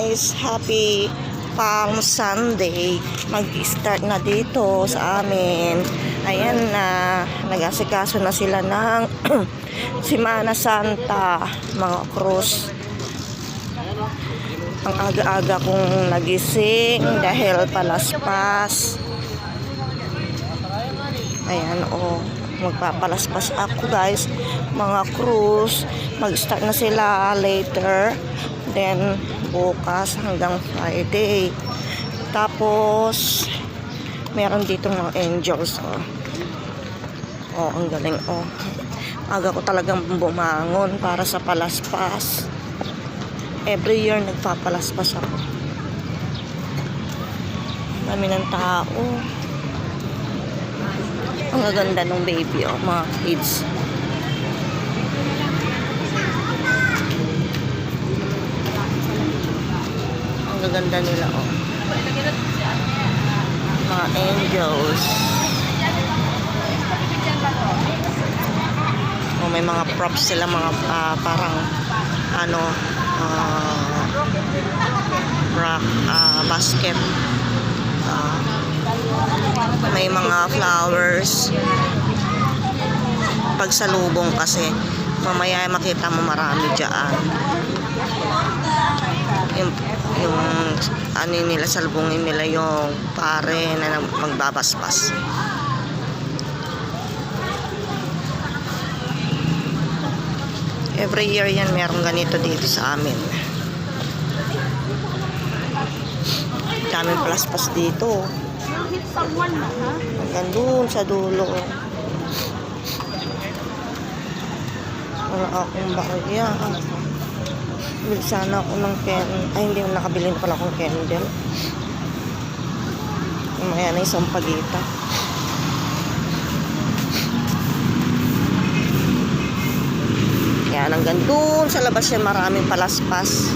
guys, happy Palm Sunday. Mag-start na dito sa amin. Ayan na, nag-asikaso na sila ng Semana Santa, mga krus. Ang aga-aga kong nagising dahil palaspas. Ayan, magpapalaspas ako guys, mga krus. Mag-start na sila later, then bukas hanggang Friday. Tapos meron dito mga angels. Ang galing. Aga ko talagang bumangon para sa palaspas. Every year nagpapalaspas ako. Dami ng tao. Ang gaganda ng baby, mga kids. Ang gaganda nila, mga angels. May mga props sila, mga parang basket. May mga flowers. Pagsalubong kasi mamaya makita mo marami dyan. Yung ano nila, salubungin nila yung pare na magbabasbas. Every year yan meron ganito dito sa amin. Daming palaspas dito. Hanggang doon sa dulo. Wala akong bakya. Bili sana ako ng hindi ko nakabili na pala akong candle. Mamaya na isang pagita. Yan, hanggang doon sa labas yan maraming palaspas.